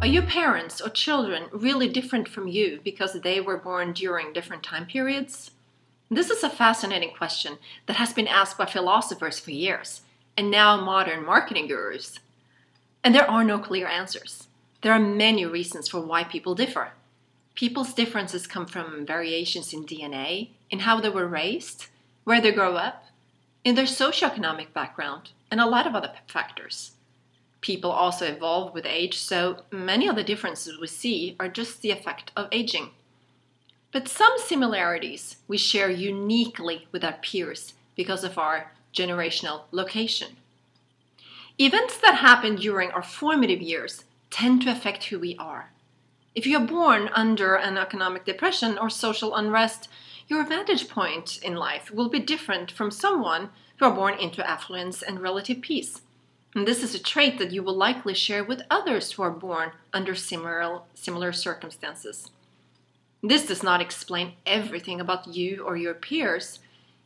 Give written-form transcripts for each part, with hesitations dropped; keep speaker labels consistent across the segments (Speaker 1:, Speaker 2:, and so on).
Speaker 1: Are your parents or children really different from you because they were born during different time periods? This is a fascinating question that has been asked by philosophers for years, and now modern marketing gurus. And there are no clear answers. There are many reasons for why people differ. People's differences come from variations in DNA, in how they were raised, where they grow up, in their socioeconomic background, and a lot of other factors. People also evolve with age, so many of the differences we see are just the effect of aging. But some similarities we share uniquely with our peers because of our generational location. Events that happen during our formative years tend to affect who we are. If you are born under an economic depression or social unrest, your vantage point in life will be different from someone who are born into affluence and relative peace. And this is a trait that you will likely share with others who are born under similar circumstances. This does not explain everything about you or your peers.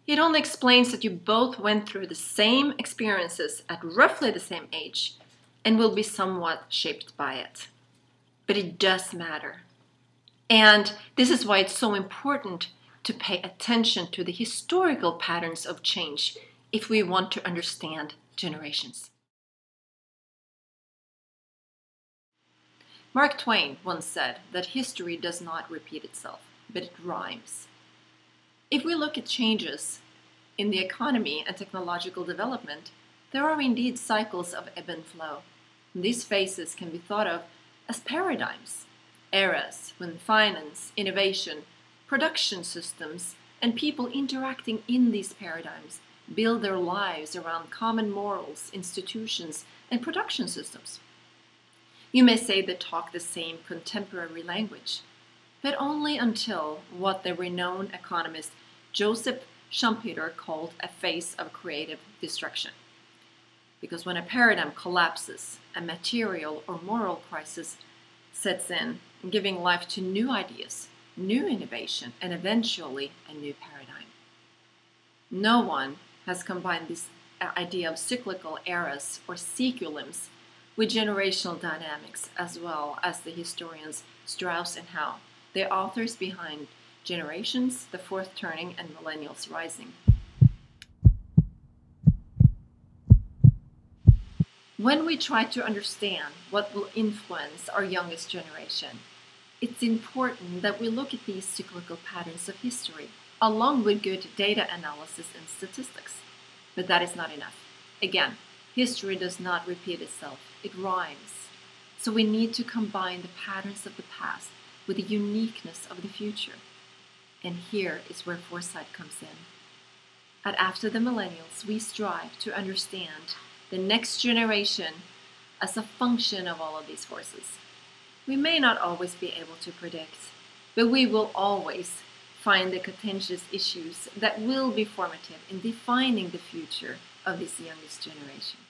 Speaker 1: It only explains that you both went through the same experiences at roughly the same age and will be somewhat shaped by it. But it does matter. And this is why it's so important to pay attention to the historical patterns of change if we want to understand generations. Mark Twain once said that history does not repeat itself, but it rhymes. If we look at changes in the economy and technological development, there are indeed cycles of ebb and flow. These phases can be thought of as paradigms, eras when finance, innovation, production systems, and people interacting in these paradigms build their lives around common morals, institutions, and production systems. You may say they talk the same contemporary language, but only until what the renowned economist Joseph Schumpeter called a phase of creative destruction. Because when a paradigm collapses, a material or moral crisis sets in, giving life to new ideas, new innovation, and eventually a new paradigm. No one has combined this idea of cyclical eras or sequelims with generational dynamics, as well as the historians Strauss and Howe, the authors behind Generations, The Fourth Turning, and Millennials Rising. When we try to understand what will influence our youngest generation, it's important that we look at these cyclical patterns of history, along with good data analysis and statistics. But that is not enough. Again, history does not repeat itself, it rhymes. So we need to combine the patterns of the past with the uniqueness of the future. And here is where foresight comes in. At After the Millennials, we strive to understand the next generation as a function of all of these forces. We may not always be able to predict, but we will always find the contentious issues that will be formative in defining the future of this youngest generation.